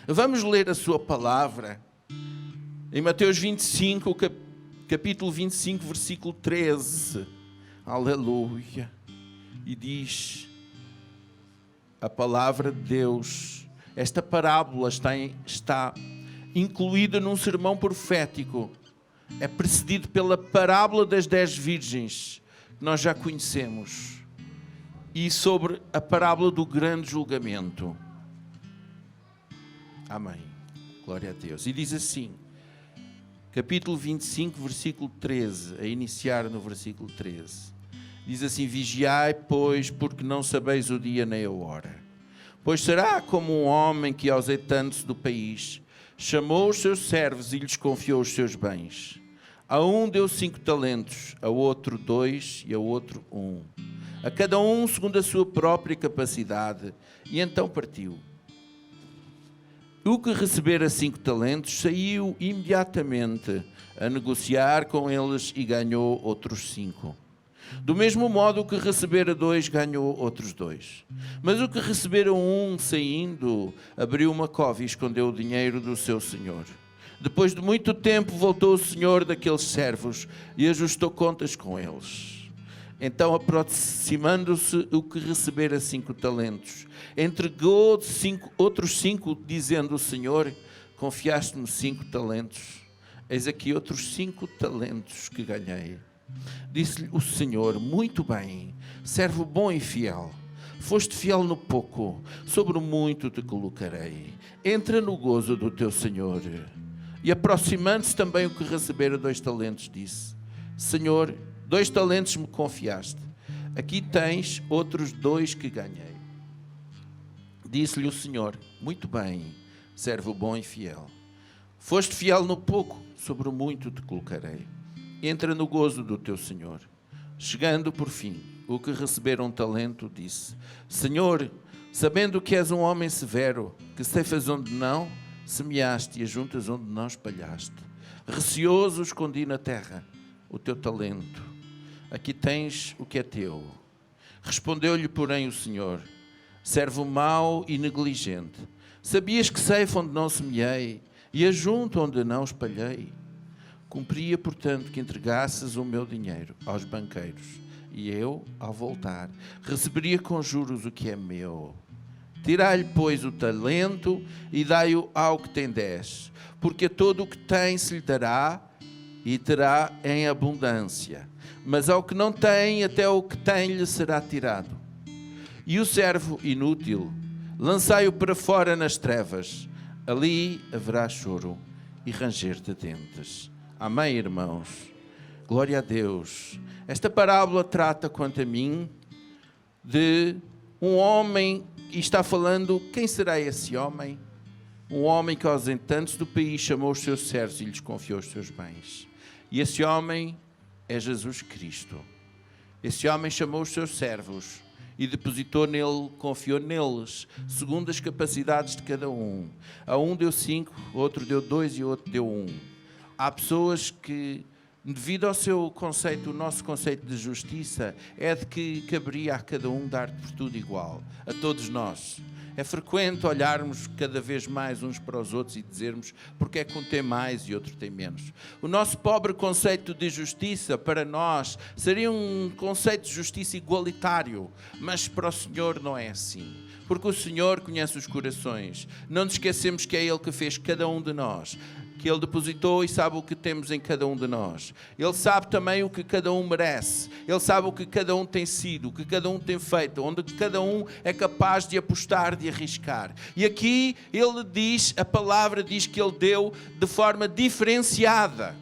Vamos ler a sua palavra em Mateus 25, capítulo 25, versículo 13. Aleluia. E diz a palavra de Deus. Esta parábola está incluída num sermão profético. É precedido pela parábola das 10 virgens, que nós já conhecemos. E sobre a parábola do grande julgamento. Amém. Glória a Deus. E diz assim, capítulo 25, versículo 13, a iniciar no versículo 13. Diz assim: vigiai, pois, porque não sabeis o dia nem a hora. Pois será como um homem que, ausentando-se do país, chamou os seus servos e lhes confiou os seus bens. A um deu 5 talentos, a outro 2 e a outro 1. A cada um segundo a sua própria capacidade, e então partiu. O que recebera 5 talentos saiu imediatamente a negociar com eles e ganhou outros 5. Do mesmo modo, o que recebera 2 ganhou outros 2. Mas o que recebera 1, saindo, abriu uma cova e escondeu o dinheiro do seu senhor. Depois de muito tempo voltou o senhor daqueles servos e ajustou contas com eles. Então, aproximando-se o que recebera 5 talentos, entregou outros 5, dizendo: o Senhor, confiaste-me 5 talentos, eis aqui outros 5 talentos que ganhei. Disse-lhe o Senhor: muito bem, servo bom e fiel. Foste fiel no pouco, sobre o muito te colocarei. Entra no gozo do teu Senhor. E aproximando-se também o que recebera 2 talentos, disse: Senhor, 2 talentos me confiaste. Aqui tens outros 2 que ganhei. Disse-lhe o Senhor: muito bem, servo bom e fiel. Foste fiel no pouco, sobre o muito te colocarei. Entra no gozo do teu Senhor. Chegando por fim, o que recebera 1 talento disse: Senhor, sabendo que és um homem severo, que ceifas onde não semeaste e ajuntas onde não espalhaste, receoso escondi na terra o teu talento. Aqui tens o que é teu. Respondeu-lhe, porém, o Senhor: servo mau e negligente, sabias que ceifo onde não semeei e ajunto onde não espalhei? Cumpria, portanto, que entregasses o meu dinheiro aos banqueiros, e eu, ao voltar, receberia com juros o que é meu. Tirai-lhe, pois, o talento e dai-o ao que tem 10, porque a todo o que tem se lhe dará e terá em abundância. Mas ao que não tem, até o que tem lhe será tirado. E o servo inútil, lançai-o para fora nas trevas. Ali haverá choro e ranger de dentes. Amém, irmãos? Glória a Deus. Esta parábola trata, quanto a mim, de um homem, e está falando, quem será esse homem? Um homem que, ausentando-se do país, chamou os seus servos e lhes confiou os seus bens. E esse homem é Jesus Cristo. Esse homem chamou os seus servos e depositou nele, confiou neles, segundo as capacidades de cada um. A um deu 5, outro deu 2 e outro deu 1. Há pessoas que, devido ao seu conceito, o nosso conceito de justiça, é de que caberia a cada um dar por tudo igual, a todos nós. É frequente olharmos cada vez mais uns para os outros e dizermos porque é que um tem mais e outro tem menos. O nosso pobre conceito de justiça, para nós, seria um conceito de justiça igualitário, mas para o Senhor não é assim. Porque o Senhor conhece os corações. Não nos esquecemos que é Ele que fez cada um de nós, que Ele depositou e sabe o que temos em cada um de nós. Ele sabe também o que cada um merece. Ele sabe o que cada um tem sido, o que cada um tem feito, onde cada um é capaz de apostar, de arriscar. E aqui Ele diz, a palavra diz que Ele deu de forma diferenciada.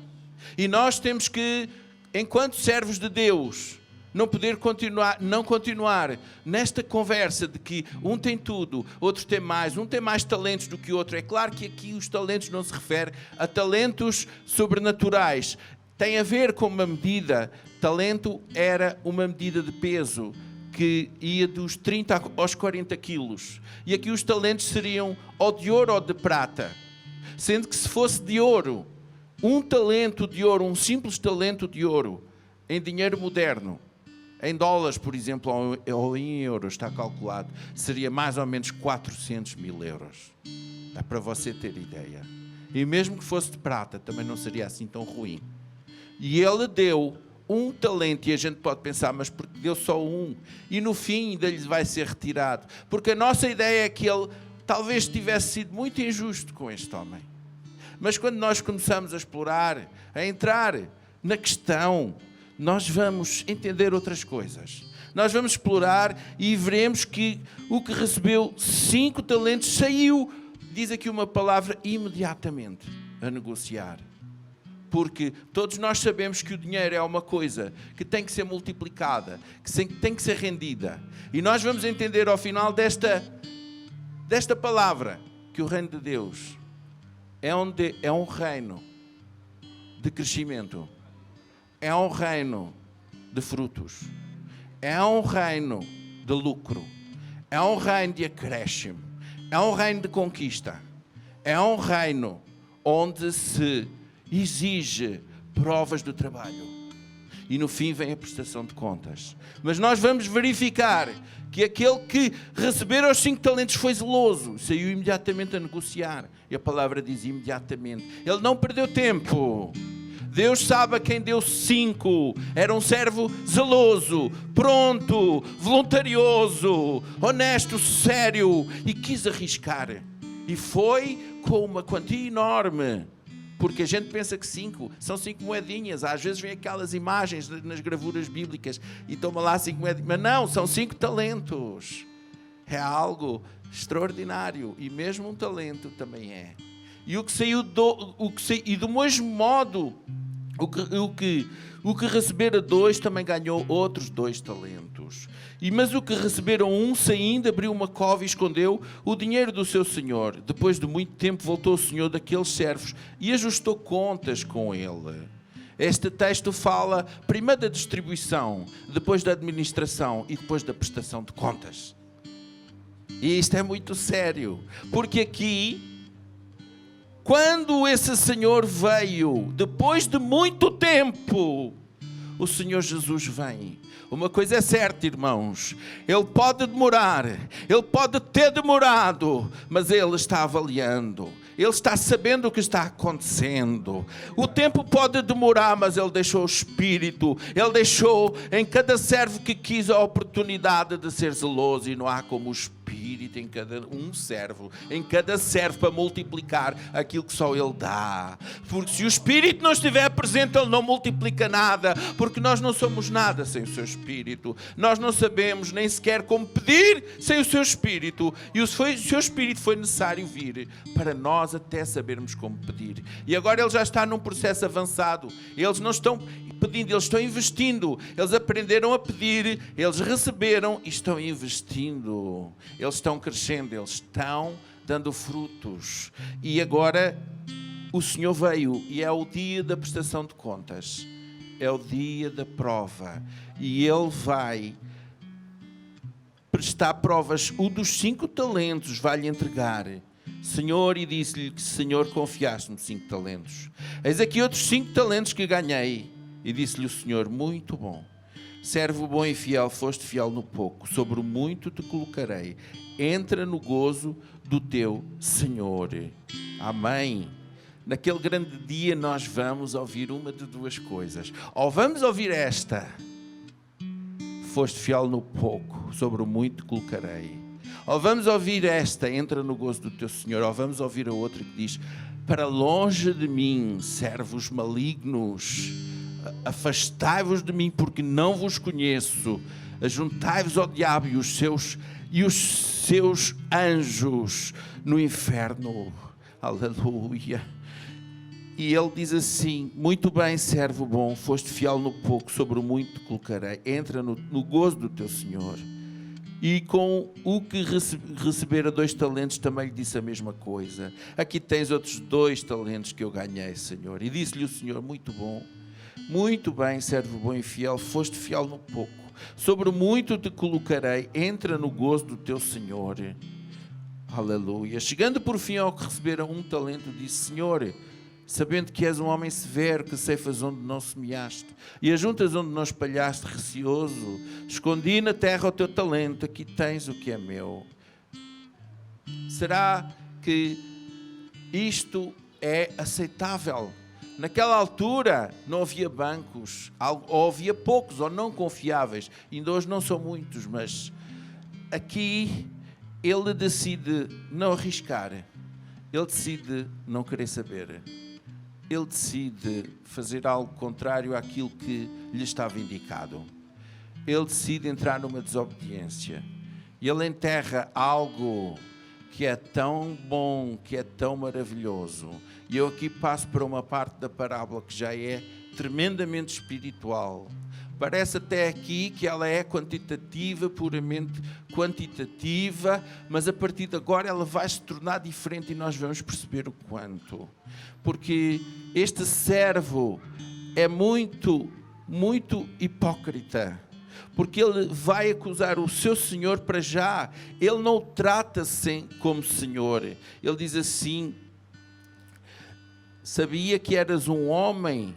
E nós temos que, enquanto servos de Deus, não continuar nesta conversa de que um tem tudo, outro tem mais talentos do que o outro. É claro que aqui os talentos não se refere a talentos sobrenaturais. Tem a ver com uma medida. Talento era uma medida de peso que ia dos 30 aos 40 quilos. E aqui os talentos seriam ou de ouro ou de prata. Sendo que se fosse de ouro, um talento de ouro, um simples talento de ouro, em dinheiro moderno, Em dólares, por exemplo, ou em euros, está calculado, seria mais ou menos 400 mil euros. É para você ter ideia. E mesmo que fosse de prata, também não seria assim tão ruim. E ele deu um talento, e a gente pode pensar, mas porque deu só um? E no fim ainda lhe vai ser retirado. Porque a nossa ideia é que ele talvez tivesse sido muito injusto com este homem. Mas quando nós começamos a explorar, a entrar na questão, nós vamos entender outras coisas. Nós vamos explorar e veremos que o que recebeu 5 talentos saiu, diz aqui uma palavra, imediatamente a negociar. Porque todos nós sabemos que o dinheiro é uma coisa que tem que ser multiplicada, que tem que ser rendida. E nós vamos entender ao final desta palavra que o reino de Deus é um reino de crescimento, é um reino de frutos, é um reino de lucro, é um reino de acréscimo, é um reino de conquista, é um reino onde se exige provas do trabalho. E no fim vem a prestação de contas. Mas nós vamos verificar que aquele que receber os 5 talentos foi zeloso, saiu imediatamente a negociar. E a palavra diz imediatamente. Ele não perdeu tempo. Deus sabe a quem deu 5. Era um servo zeloso, pronto, voluntarioso, honesto, sério, e quis arriscar. E foi com uma quantia enorme. Porque a gente pensa que 5 são 5 moedinhas. Às vezes vem aquelas imagens nas gravuras bíblicas e toma lá 5 moedinhas. Mas não, são 5 talentos. É algo extraordinário. E mesmo um talento também é. E e do mesmo modo, o que recebera 2 também ganhou outros 2 talentos. Mas o que receberam 1, saindo, abriu uma cova e escondeu o dinheiro do seu senhor. Depois de muito tempo voltou o senhor daqueles servos e ajustou contas com ele. Este texto fala primeiro da distribuição, depois da administração e depois da prestação de contas. E isto é muito sério, porque aqui, quando esse senhor veio, depois de muito tempo, o Senhor Jesus vem. Uma coisa é certa, irmãos, Ele pode demorar, Ele pode ter demorado, mas Ele está avaliando, Ele está sabendo o que está acontecendo. O tempo pode demorar, mas Ele deixou o Espírito, Ele deixou em cada servo que quis a oportunidade de ser zeloso, e não há como o Espírito em cada servo para multiplicar aquilo que só Ele dá. Porque se o Espírito não estiver presente, Ele não multiplica nada, porque nós não somos nada sem o seu Espírito. Nós não sabemos nem sequer como pedir sem o seu Espírito. E o seu Espírito foi necessário vir para nós até sabermos como pedir. E agora Ele já está num processo avançado. Eles não estão pedindo, eles estão investindo. Eles aprenderam a pedir, eles receberam e estão investindo. Eles estão crescendo, eles estão dando frutos. E agora o Senhor veio e é o dia da prestação de contas. É o dia da prova. E Ele vai prestar provas. O dos 5 talentos vai-lhe entregar. Senhor, e disse-lhe: Senhor, confiaste-me 5 talentos. Eis aqui outros 5 talentos que ganhei. E disse-lhe o Senhor: muito bom, servo bom e fiel, foste fiel no pouco, sobre o muito te colocarei. Entra no gozo do teu Senhor. Amém. Naquele grande dia nós vamos ouvir uma de 2 coisas. Ou vamos ouvir esta: foste fiel no pouco, sobre o muito te colocarei. Ou vamos ouvir esta: entra no gozo do teu Senhor. Ou vamos ouvir a outra que diz: para longe de mim, servos malignos, afastai-vos de mim, porque não vos conheço. Ajuntai-vos ao diabo e os seus anjos no inferno. Aleluia. E ele diz assim: muito bem, servo bom, foste fiel no pouco, sobre o muito te colocarei. Entra no gozo do teu Senhor. E com o que recebera 2 talentos também lhe disse a mesma coisa. Aqui tens outros 2 talentos que eu ganhei, Senhor. E disse-lhe o Senhor: muito bom, muito bem, servo bom e fiel, foste fiel no pouco, sobre o muito te colocarei. Entra no gozo do teu Senhor. Aleluia. Chegando por fim ao que recebera 1 talento, disse: Senhor, sabendo que és um homem severo, que ceifas onde não semeaste e ajuntas onde não espalhaste, receoso, escondi na terra o teu talento, aqui tens o que é meu. Será que isto é aceitável? Naquela altura não havia bancos, ou havia poucos, ou não confiáveis. Ainda hoje não são muitos, mas aqui ele decide não arriscar. Ele decide não querer saber. Ele decide fazer algo contrário àquilo que lhe estava indicado. Ele decide entrar numa desobediência. E ele enterra algo que é tão bom, que é tão maravilhoso. E eu aqui passo para uma parte da parábola que já é tremendamente espiritual. Parece até aqui que ela é quantitativa, puramente quantitativa, mas a partir de agora ela vai se tornar diferente e nós vamos perceber o quanto. Porque este servo é muito, muito hipócrita. Porque ele vai acusar o seu senhor para já. Ele não o trata como senhor. Ele diz assim: sabia que eras um homem.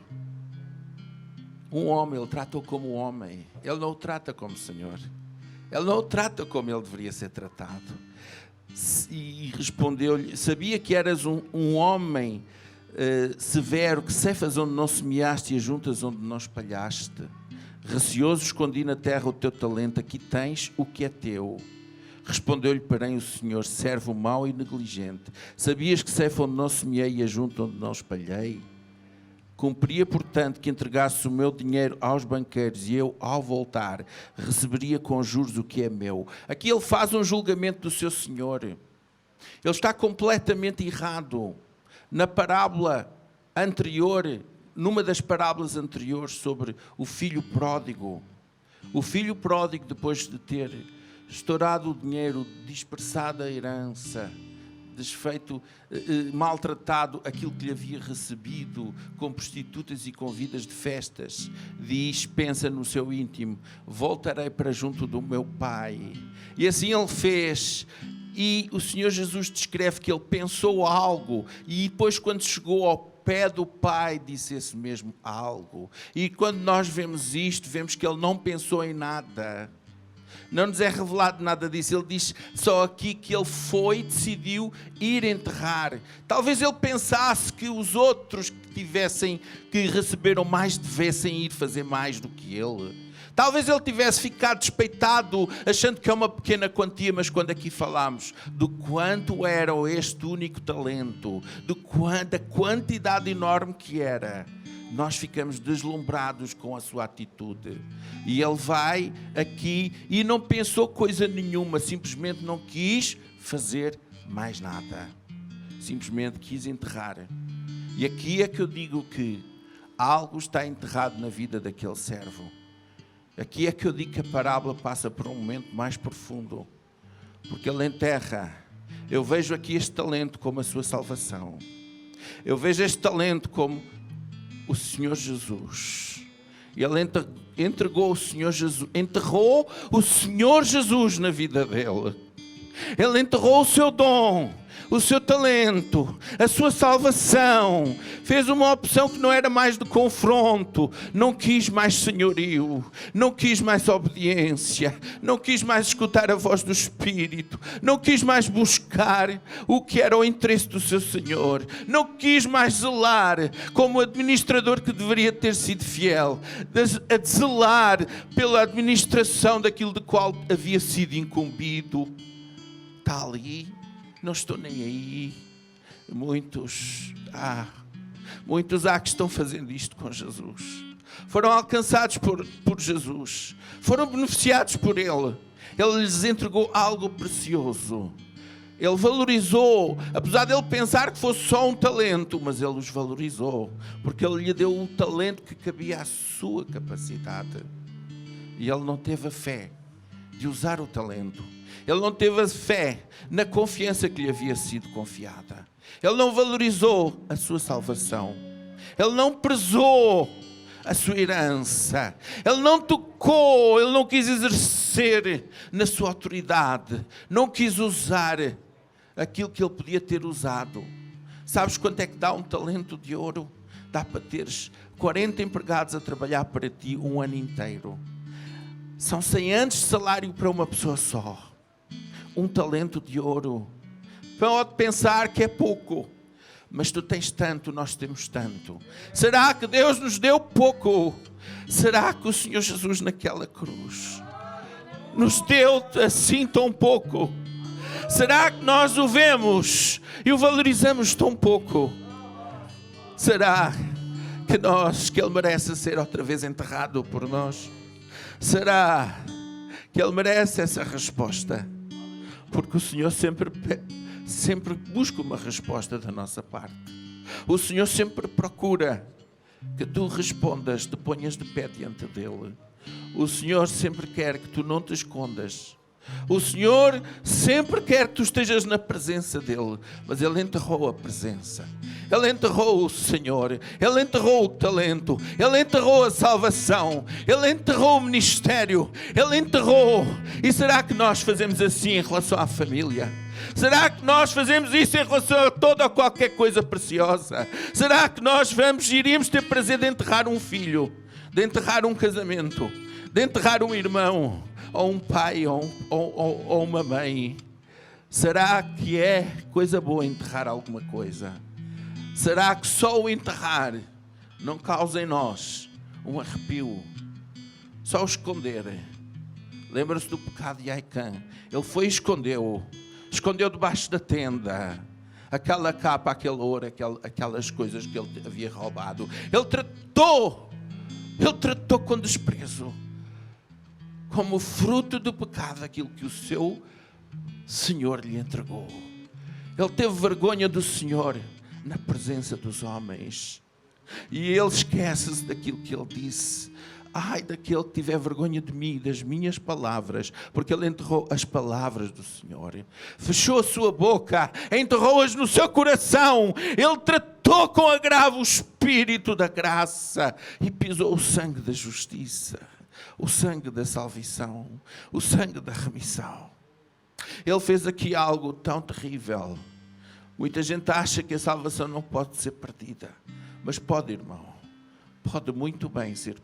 Um homem, ele trata-o como homem. Ele não o trata como senhor. Ele não o trata como ele deveria ser tratado. E respondeu-lhe: sabia que eras um homem severo, que ceifas onde não semeaste e ajuntas onde não espalhaste. Receoso, escondi na terra o teu talento, aqui tens o que é teu. Respondeu-lhe, porém, o Senhor: servo mau e negligente, sabias que ceifa onde não semeei e ajunto onde não espalhei? Cumpria, portanto, que entregasse o meu dinheiro aos banqueiros e eu, ao voltar, receberia com juros o que é meu. Aqui ele faz um julgamento do seu Senhor. Ele está completamente errado. Na parábola anterior, numa das parábolas anteriores sobre o filho pródigo, depois de ter estourado o dinheiro, dispersado a herança, desfeito, maltratado aquilo que lhe havia recebido com prostitutas e com vidas de festas, pensa no seu íntimo: voltarei para junto do meu pai. E assim ele fez. E o Senhor Jesus descreve que ele pensou algo e depois, quando chegou ao pé do pai, disse esse mesmo algo. E quando nós vemos isto, vemos que ele não pensou em nada. Não nos é revelado nada disso. Ele diz só aqui que ele foi e decidiu ir enterrar. Talvez ele pensasse que os outros que receberam mais, devessem ir fazer mais do que ele. Talvez ele tivesse ficado despeitado, achando que é uma pequena quantia, mas quando aqui falamos do quanto era este único talento, da quantidade enorme que era, nós ficamos deslumbrados com a sua atitude. E ele vai aqui e não pensou coisa nenhuma, simplesmente não quis fazer mais nada. Simplesmente quis enterrar. E aqui é que eu digo que algo está enterrado na vida daquele servo. Aqui é que eu digo que a parábola passa por um momento mais profundo. Porque ele enterra. Eu vejo aqui este talento como a sua salvação. Eu vejo este talento como o Senhor Jesus. Ele entregou o Senhor Jesus, enterrou o Senhor Jesus na vida dele. Ele enterrou o seu dom, o seu talento, a sua salvação. Fez uma opção que não era mais de confronto. Não quis mais senhorio, não quis mais obediência, não quis mais escutar a voz do Espírito, não quis mais buscar o que era o interesse do seu Senhor, não quis mais zelar como administrador que deveria ter sido fiel, a zelar pela administração daquilo de qual havia sido incumbido. Está ali, não estou nem aí. Muitos há que estão fazendo isto com Jesus. Foram alcançados por Jesus. Foram beneficiados por Ele. Ele lhes entregou algo precioso. Ele valorizou, apesar de ele pensar que fosse só um talento, mas Ele os valorizou, porque Ele lhe deu o talento que cabia à sua capacidade. E ele não teve a fé de usar o talento. Ele não teve a fé na confiança que lhe havia sido confiada. Ele não valorizou a sua salvação. Ele não prezou a sua herança. Ele não tocou, ele não quis exercer na sua autoridade. Não quis usar aquilo que ele podia ter usado. Sabes quanto é que dá um talento de ouro? Dá para teres 40 empregados a trabalhar para ti um ano inteiro. São 100 anos de salário para uma pessoa só. Um talento de ouro. Pode pensar que é pouco, mas tu tens tanto, nós temos tanto. Será que Deus nos deu pouco? Será que o Senhor Jesus naquela cruz nos deu assim tão pouco? Será que nós o vemos e o valorizamos tão pouco? Será que Ele merece ser outra vez enterrado por nós? Será que Ele merece essa resposta? Porque o Senhor sempre busca uma resposta da nossa parte. O Senhor sempre procura que tu respondas, te ponhas de pé diante dEle. O Senhor sempre quer que tu não te escondas. O Senhor sempre quer que tu estejas na presença dEle. Mas Ele enterrou a presença. Ele enterrou o Senhor. Ele enterrou o talento. Ele enterrou a salvação. Ele enterrou o ministério. Ele enterrou. E será que nós fazemos assim em relação à família? Será que nós fazemos isso em relação a toda ou qualquer coisa preciosa? Será que nós iríamos ter prazer de enterrar um filho? De enterrar um casamento? De enterrar um irmão? Ou um pai? Ou uma mãe? Será que é coisa boa enterrar alguma coisa? Será que só o enterrar não causa em nós um arrepio? Só o esconder. Lembra-se do pecado de Acã. Ele foi e escondeu debaixo da tenda aquela capa, aquele ouro, aquelas coisas que ele havia roubado. Ele tratou com desprezo, como fruto do pecado, aquilo que o seu Senhor lhe entregou. Ele teve vergonha do Senhor na presença dos homens. E ele esquece-se daquilo que ele disse. Ai daquele que tiver vergonha de mim e das minhas palavras, porque ele enterrou as palavras do Senhor. Fechou a sua boca, enterrou-as no seu coração. Ele tratou com agravo o Espírito da graça e pisou o sangue da justiça, o sangue da salvação, o sangue da remissão. Ele fez aqui algo tão terrível. Muita gente acha que a salvação não pode ser perdida, mas pode, irmão. Pode muito bem ser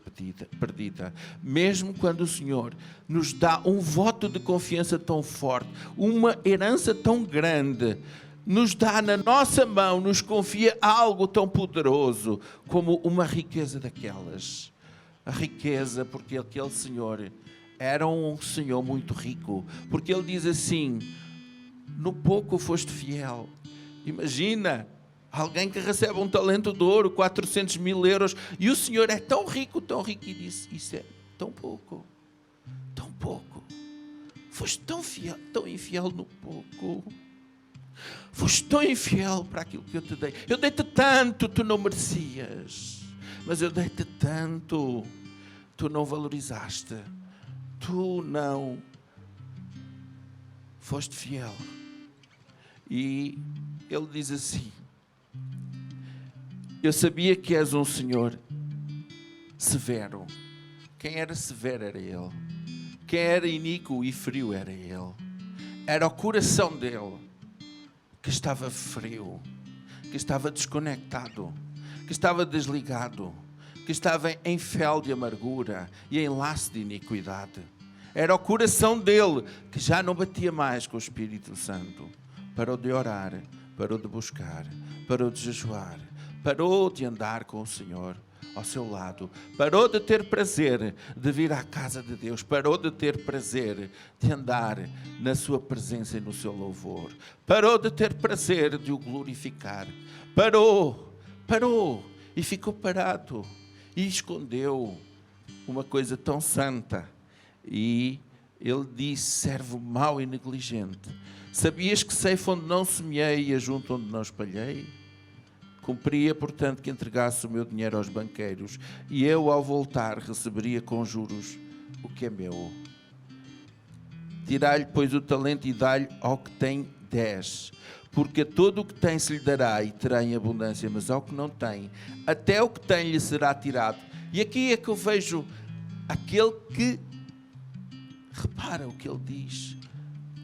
perdida, mesmo quando o Senhor nos dá um voto de confiança tão forte, uma herança tão grande, nos dá na nossa mão, nos confia algo tão poderoso como uma riqueza daquelas. A riqueza, porque aquele Senhor era um Senhor muito rico, porque Ele diz assim: no pouco foste fiel. Imagina alguém que recebe um talento de ouro, 400 mil euros, e o Senhor é tão rico, e disse: isso é tão pouco, tão pouco. Foste tão fiel, tão infiel no pouco. Foste tão infiel para aquilo que eu te dei. Eu dei-te tanto, tu não merecias. Mas eu dei-te tanto, tu não valorizaste. Tu não foste fiel. E Ele diz assim: eu sabia que és um Senhor severo. Quem era severo era Ele. Quem era iníquo e frio era Ele. Era o coração dele que estava frio, que estava desconectado, que estava desligado, que estava em fel de amargura e em laço de iniquidade. Era o coração dele que já não batia mais com o Espírito Santo. Parou de orar, parou de buscar, parou de jejuar, parou de andar com o Senhor ao seu lado, parou de ter prazer de vir à casa de Deus, parou de ter prazer de andar na sua presença e no seu louvor, parou de ter prazer de o glorificar, parou e ficou parado e escondeu uma coisa tão santa. E ele disse: servo mau e negligente, sabias que ceifa onde não semeei e ajunto onde não espalhei? Cumpria, portanto, que entregasse o meu dinheiro aos banqueiros, e eu, ao voltar, receberia com juros o que é meu. Tirai-lhe, pois, o talento e dá-lhe ao que tem 10. Porque a todo o que tem se lhe dará e terá em abundância, mas ao que não tem, até o que tem lhe será tirado. E aqui é que eu vejo aquele que, repara o que ele diz: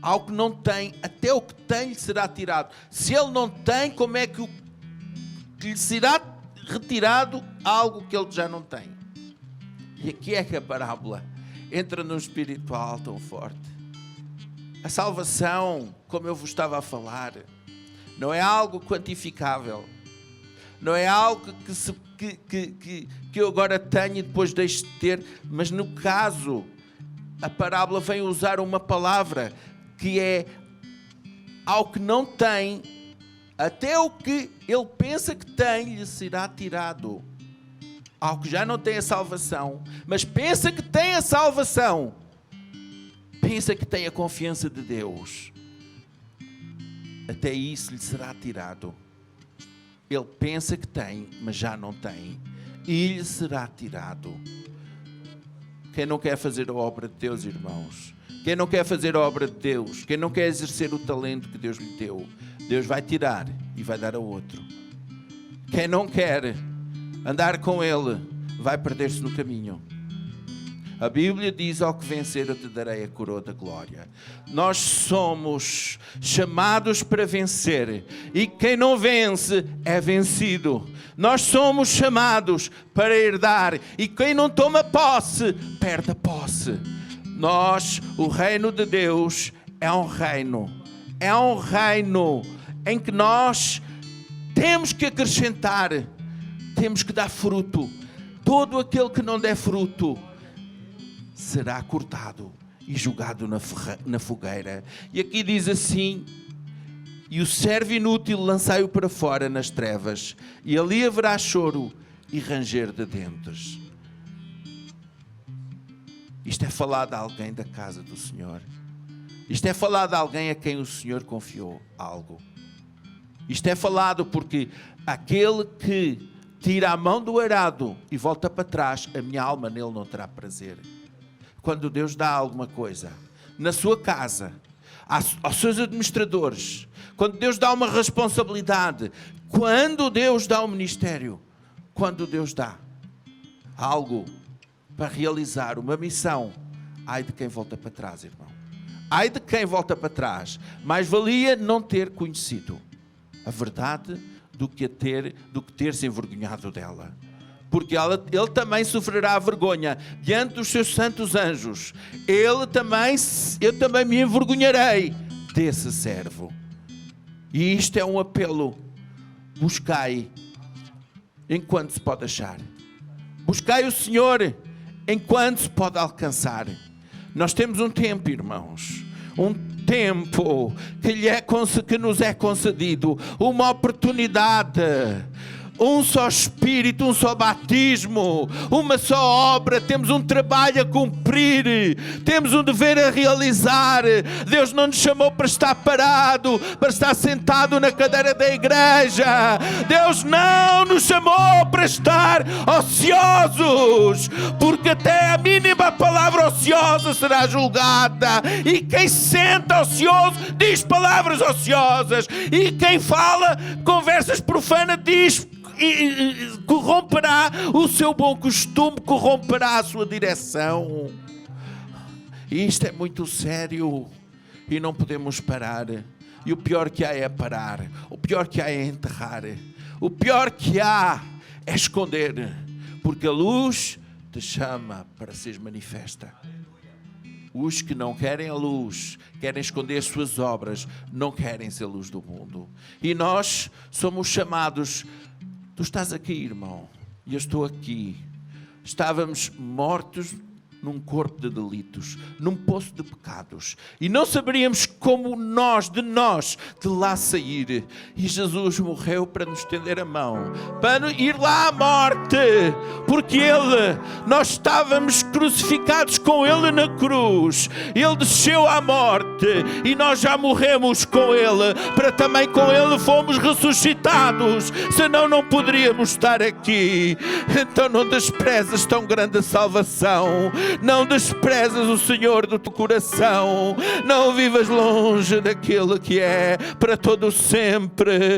ao que não tem, até o que tem lhe será tirado. Se ele não tem, como é que que lhe será retirado algo que ele já não tem. E aqui é que a parábola entra no espiritual tão forte. A salvação, como eu vos estava a falar, não é algo quantificável. Não é algo que eu agora tenho e depois deixo de ter. Mas no caso, a parábola vem usar uma palavra que é ao que não tem, até o que ele pensa que tem lhe será tirado. Ao que já não tem a salvação, mas pensa que tem a salvação, pensa que tem a confiança de Deus, até isso lhe será tirado. Ele pensa que tem, mas já não tem, e lhe será tirado. Quem não quer fazer a obra de Deus, irmãos? Quem não quer fazer a obra de Deus? Quem não quer exercer o talento que Deus lhe deu? Deus vai tirar e vai dar a outro. Quem não quer andar com Ele vai perder-se no caminho. A Bíblia diz: ao que vencer eu te darei a coroa da glória. Nós somos chamados para vencer, e quem não vence é vencido. Nós somos chamados para herdar, e quem não toma posse perde a posse. O reino de Deus é um reino em que nós temos que acrescentar, temos que dar fruto. Todo aquele que não der fruto será cortado e jogado na fogueira. E aqui diz assim: e o servo inútil lançai-o para fora nas trevas, e ali haverá choro e ranger de dentes. Isto é falar de alguém da casa do Senhor. Isto é falar de alguém a quem o Senhor confiou algo. Isto é falado porque aquele que tira a mão do arado e volta para trás, a minha alma nele não terá prazer. Quando Deus dá alguma coisa na sua casa, aos seus administradores, quando Deus dá uma responsabilidade, quando Deus dá um ministério, quando Deus dá algo para realizar uma missão, ai de quem volta para trás, irmão. Ai de quem volta para trás. Mais valia não ter conhecido a verdade do que ter-se envergonhado dela. Porque ele também sofrerá a vergonha diante dos seus santos anjos. Eu também me envergonharei desse servo. E isto é um apelo. Buscai enquanto se pode achar. Buscai o Senhor enquanto se pode alcançar. Nós temos um tempo, irmãos, um tempo que nos é concedido, uma oportunidade, um só Espírito, um só batismo, uma só obra. Temos um trabalho a cumprir, temos um dever a realizar. Deus não nos chamou para estar parado, para estar sentado na cadeira da igreja. Deus não nos chamou para estar ociosos, porque até a mínima palavra ociosa será julgada, e quem se senta ocioso diz palavras ociosas, e quem fala conversas profanas diz e corromperá o seu bom costume, corromperá a sua direção. E isto é muito sério e não podemos parar. E o pior que há é parar, o pior que há é enterrar, o pior que há é esconder, porque a luz te chama para seres manifesta. Os que não querem a luz, querem esconder as suas obras, não querem ser luz do mundo. E nós somos chamados. Tu estás aqui, irmão, e eu estou aqui. Estávamos mortos num corpo de delitos, num poço de pecados, e não saberíamos como de lá sair. E Jesus morreu para nos estender a mão, para ir lá à morte, porque nós estávamos crucificados com Ele na cruz. Ele desceu à morte e nós já morremos com Ele, para também com Ele fomos ressuscitados, senão não poderíamos estar aqui. Então não desprezes tão grande salvação. Não desprezas o Senhor do teu coração. Não vivas longe daquele que é para todo sempre.